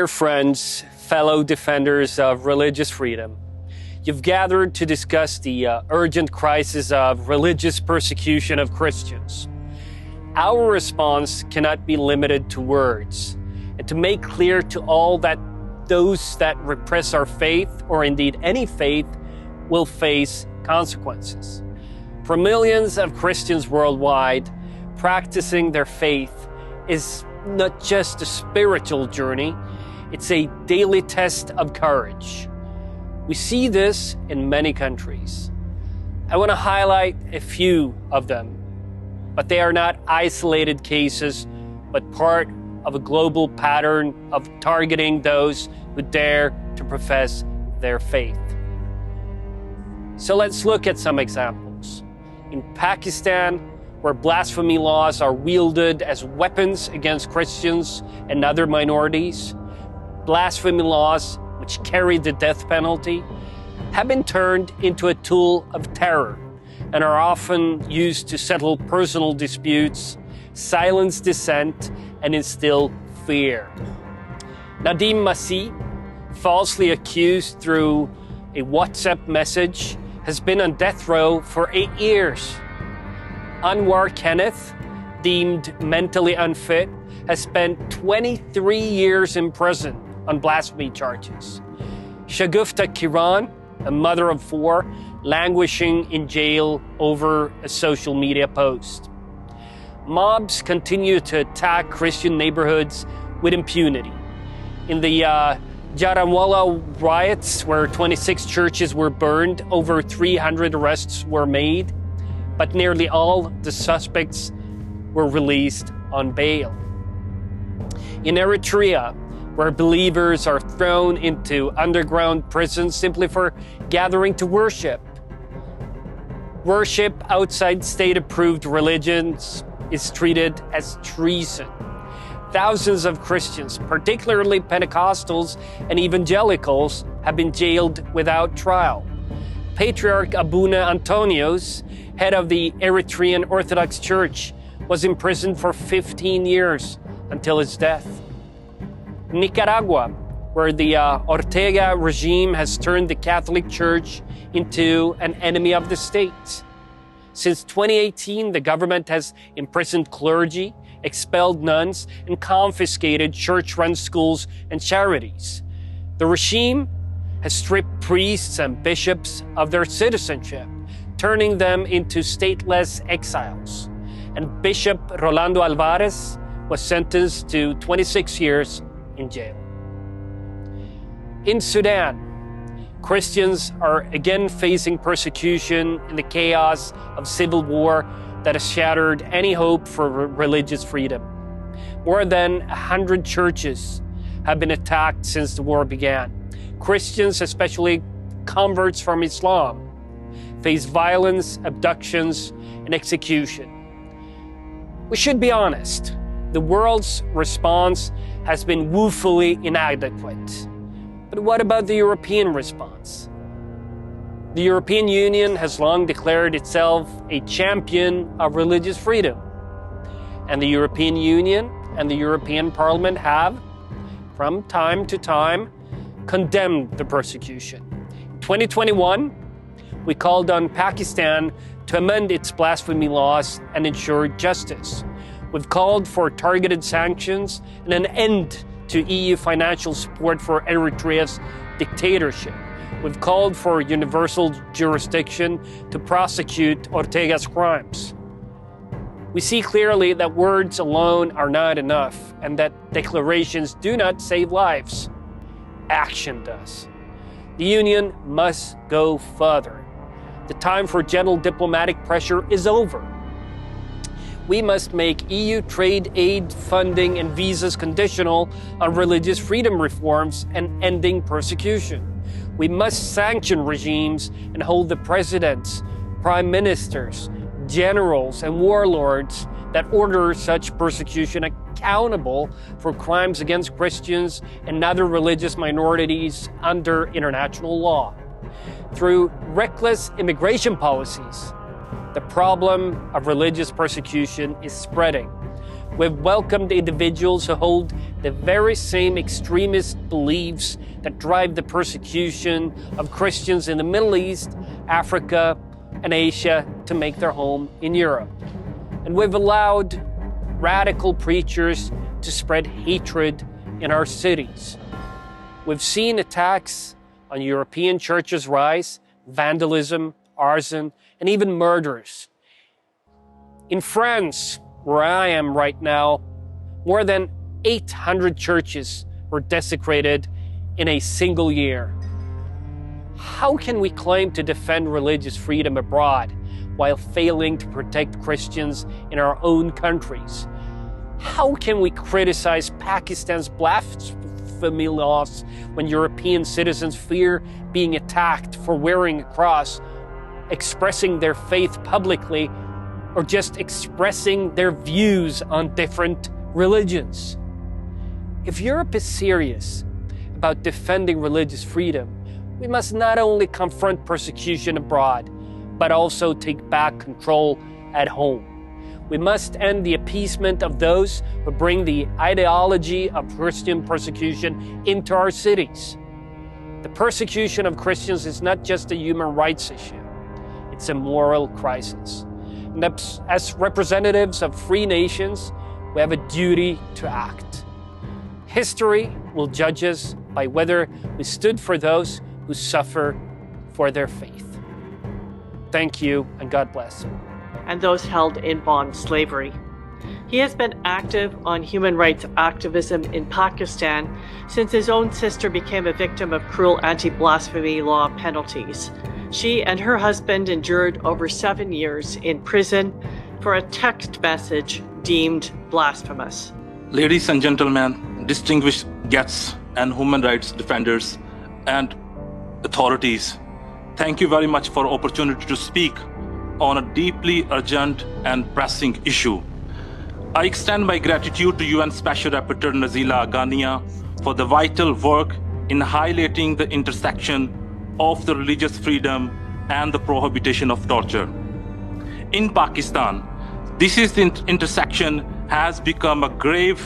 Dear friends, fellow defenders of religious freedom, you've gathered to discuss the urgent crisis of religious persecution of Christians. Our response cannot be limited to words, and to make clear to all that those that repress our faith, or indeed any faith, will face consequences. For millions of Christians worldwide, practicing their faith is not just a spiritual journey, it's a daily test of courage. We see this in many countries. I want to highlight a few of them, but they are not isolated cases, but part of a global pattern of targeting those who dare to profess their faith. So let's look at some examples. In Pakistan, where blasphemy laws are wielded as weapons against Christians and other minorities, blasphemy laws, which carry the death penalty, have been turned into a tool of terror and are often used to settle personal disputes, silence dissent, and instill fear. Nadim Masih, falsely accused through a WhatsApp message, has been on death row for 8 years. Anwar Kenneth, deemed mentally unfit, has spent 23 years in prison on blasphemy charges. Shagufta Kiran, a mother of 4, languishing in jail over a social media post. Mobs continue to attack Christian neighborhoods with impunity. In the Jaranwala riots, where 26 churches were burned, over 300 arrests were made, but nearly all the suspects were released on bail. In Eritrea, where believers are thrown into underground prisons simply for gathering to worship. Worship outside state-approved religions is treated as treason. Thousands of Christians, particularly Pentecostals and evangelicals, have been jailed without trial. Patriarch Abuna Antonios, head of the Eritrean Orthodox Church, was imprisoned for 15 years until his death. Nicaragua, where the Ortega regime has turned the Catholic Church into an enemy of the state. Since 2018, the government has imprisoned clergy, expelled nuns, and confiscated church-run schools and charities. The regime has stripped priests and bishops of their citizenship, turning them into stateless exiles. And Bishop Rolando Alvarez was sentenced to 26 years in jail. In Sudan, Christians are again facing persecution in the chaos of civil war that has shattered any hope for religious freedom. More than 100 churches have been attacked since the war began. Christians, especially converts from Islam, face violence, abductions, and execution. We should be honest. The world's response has been woefully inadequate. But what about the European response? The European Union has long declared itself a champion of religious freedom. And the European Union and the European Parliament have, from time to time, condemned the persecution. In 2021, we called on Pakistan to amend its blasphemy laws and ensure justice. We've called for targeted sanctions and an end to EU financial support for Eritrea's dictatorship. We've called for universal jurisdiction to prosecute Ortega's crimes. We see clearly that words alone are not enough and that declarations do not save lives. Action does. The Union must go further. The time for gentle diplomatic pressure is over. We must make EU trade aid funding and visas conditional on religious freedom reforms and ending persecution. We must sanction regimes and hold the presidents, prime ministers, generals, and warlords that order such persecution accountable for crimes against Christians and other religious minorities under international law. Through reckless immigration policies, the problem of religious persecution is spreading. We've welcomed individuals who hold the very same extremist beliefs that drive the persecution of Christians in the Middle East, Africa, and Asia to make their home in Europe. And we've allowed radical preachers to spread hatred in our cities. We've seen attacks on European churches rise, vandalism, arson, and even murders. In France, where I am right now, more than 800 churches were desecrated in a single year. How can we claim to defend religious freedom abroad while failing to protect Christians in our own countries? How can we criticize Pakistan's blasphemy laws when European citizens fear being attacked for wearing a cross, expressing their faith publicly, or just expressing their views on different religions? If Europe is serious about defending religious freedom, we must not only confront persecution abroad, but also take back control at home. We must end the appeasement of those who bring the ideology of Christian persecution into our cities. The persecution of Christians is not just a human rights issue, it's a moral crisis. And as representatives of free nations, we have a duty to act. History will judge us by whether we stood for those who suffer for their faith. Thank you, and God bless. And those held in bond slavery. He has been active on human rights activism in Pakistan since his own sister became a victim of cruel anti-blasphemy law penalties. She and her husband endured over 7 years in prison for a text message deemed blasphemous. Ladies and gentlemen, distinguished guests and human rights defenders and authorities, thank you very much for the opportunity to speak on a deeply urgent and pressing issue. I extend my gratitude to UN Special Rapporteur Nazila Ghania for the vital work in highlighting the intersection of the religious freedom and the prohibition of torture. In Pakistan, this intersection has become a grave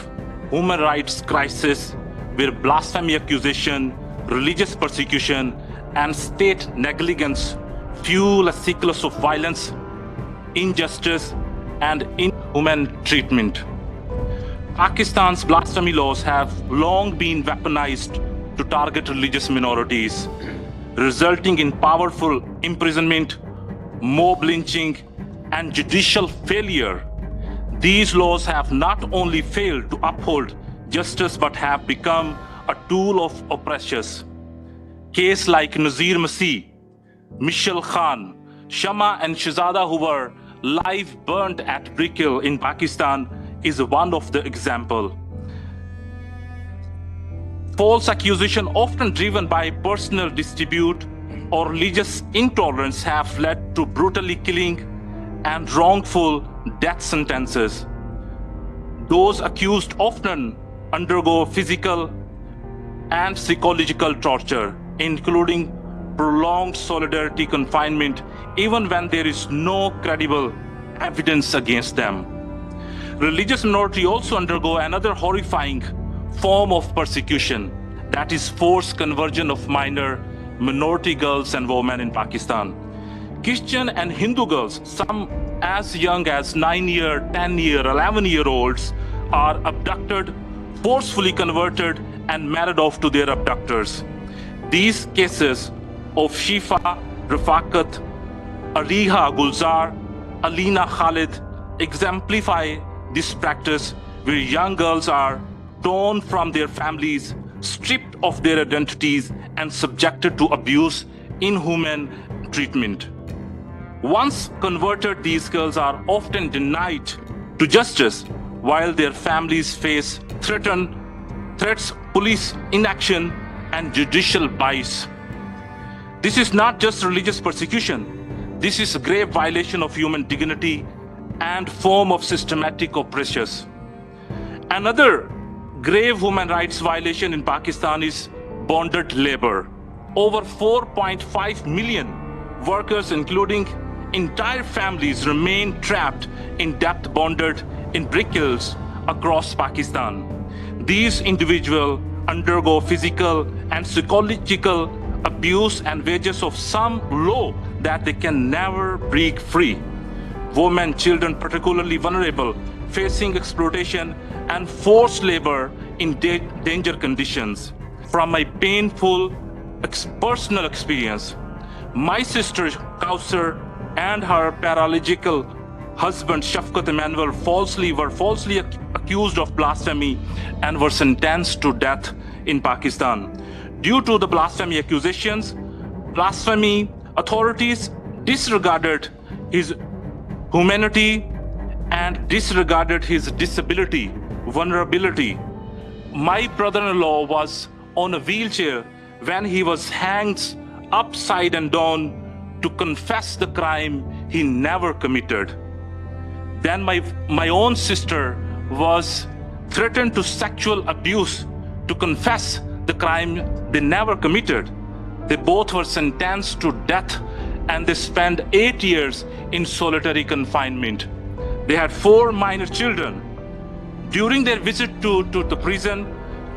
human rights crisis where blasphemy accusation, religious persecution, and state negligence fuel a cycle of violence, injustice, and inhuman treatment. Pakistan's blasphemy laws have long been weaponized to target religious minorities, resulting in powerful imprisonment, mob lynching, and judicial failure. These laws have not only failed to uphold justice but have become a tool of oppressors. Cases like Nazir Masih, Michelle Khan, Shama, and Shahzada, who were live burned at Brickell in Pakistan, is one of the examples. False accusation, often driven by personal dispute or religious intolerance, have led to brutally killing and wrongful death sentences. Those accused often undergo physical and psychological torture, including prolonged solitary confinement, even when there is no credible evidence against them. Religious minorities also undergo another horrifying form of persecution, that is forced conversion of minor minority girls and women in Pakistan. Christian and Hindu girls, some as young as 9-year, 10-year, 11-year-olds, are abducted, forcefully converted, and married off to their abductors. These cases of Shifa, Rafaqat, Ariha Gulzar, Alina Khalid exemplify this practice where young girls are torn from their families, stripped of their identities, and subjected to abuse, inhuman treatment. Once converted, these girls are often denied to justice while their families face threats, police inaction, and judicial bias. This is not just religious persecution. This is a grave violation of human dignity and form of systematic oppression. Another grave human rights violation in Pakistan is bonded labor. Over 4.5 million workers, including entire families, remain trapped in debt bonded in brickels across Pakistan. these individuals undergo physical and psychological abuse and wages of some law that they can never break free. Women, children, particularly vulnerable, facing exploitation and forced labor in danger conditions. From my painful personal experience, my sister Kausar and her paralegal husband Shafqat Emmanuel were falsely accused of blasphemy and were sentenced to death in Pakistan. Due to the blasphemy accusations, blasphemy authorities disregarded his humanity and disregarded his disability, vulnerability. My brother-in-law was on a wheelchair when he was hanged upside and down to confess the crime he never committed. Then my own sister was threatened to sexual abuse to confess the crime they never committed. They both were sentenced to death and they spent 8 years in solitary confinement. They had 4 minor children. During their visit to the prison,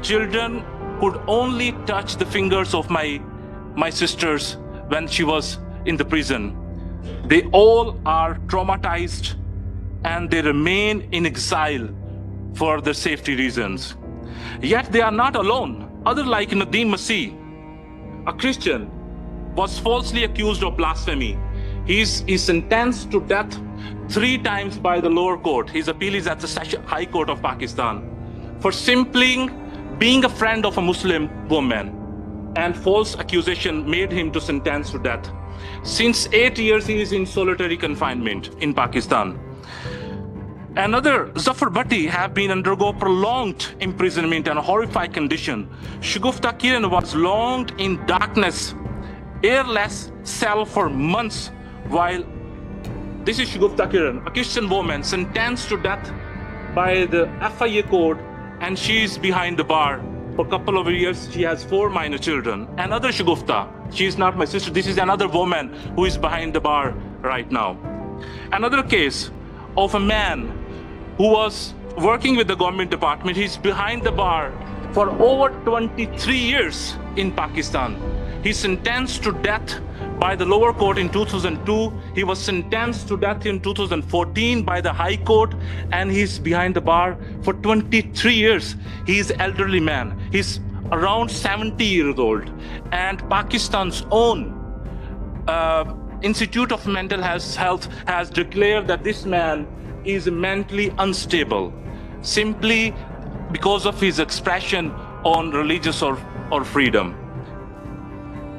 children could only touch the fingers of my sisters when she was in the prison. They all are traumatized and they remain in exile for their safety reasons. Yet they are not alone. Others like Nadeem Masih, a Christian, was falsely accused of blasphemy. He's sentenced to death 3 times by the lower court. His appeal is at the High Court of Pakistan for simply being a friend of a Muslim woman, and false accusation made him to sentence to death. Since 8 years, he is in solitary confinement in Pakistan. Another, Zafar Bhatti, have been undergo prolonged imprisonment and a horrified condition. Shagufta Kiran was locked in darkness, airless cell for months, while this is Shagufta Kiran, a Christian woman sentenced to death by the FIA court, and she is behind the bar for a couple of years. She has 4 minor children. Another Shagufta, she is not my sister, this is another woman who is behind the bar right now. Another case of a man who was working with the government department. He's behind the bar for over 23 years in Pakistan. He's sentenced to death by the lower court in 2002. He was sentenced to death in 2014 by the High Court, and he's behind the bar for 23 years. He's an elderly man. He's around 70 years old. And Pakistan's own Institute of Mental Health has declared that this man is mentally unstable simply because of his expression on religious or freedom.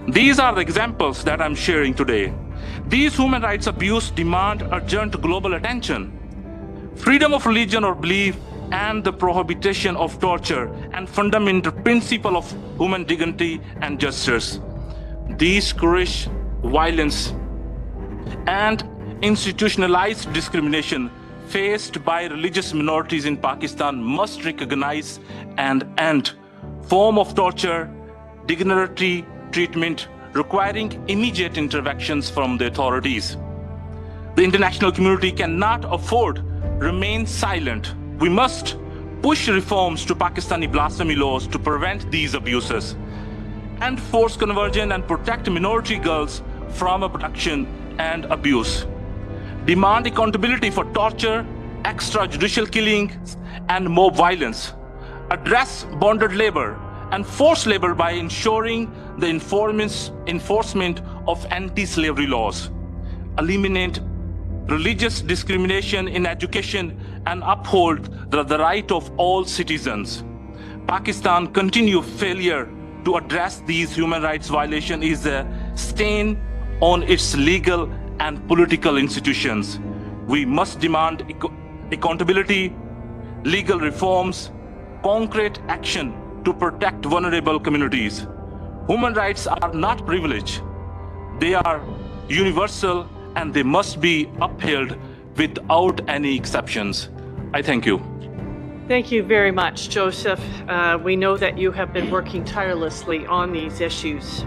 These are the examples that I'm sharing today. These human rights abuse demand urgent global attention. Freedom of religion or belief and the prohibition of torture and fundamental principle of human dignity and justice. These courage, violence, and institutionalized discrimination faced by religious minorities in Pakistan must recognize and end form of torture, dignitary treatment requiring immediate interventions from the authorities. The international community cannot afford remain silent. We must push reforms to Pakistani blasphemy laws to prevent these abuses and force conversion and protect minority girls from abduction and abuse. Demand accountability for torture, extrajudicial killings, and mob violence. Address bonded labor and forced labor by ensuring the enforcement of anti-slavery laws. Eliminate religious discrimination in education and uphold the right of all citizens. Pakistan's continued failure to address these human rights violations is a stain on its legal and political institutions. We must demand accountability, legal reforms, concrete action to protect vulnerable communities. Human rights are not privilege. They are universal and they must be upheld without any exceptions. I thank you. Thank you very much, Joseph. We know that you have been working tirelessly on these issues.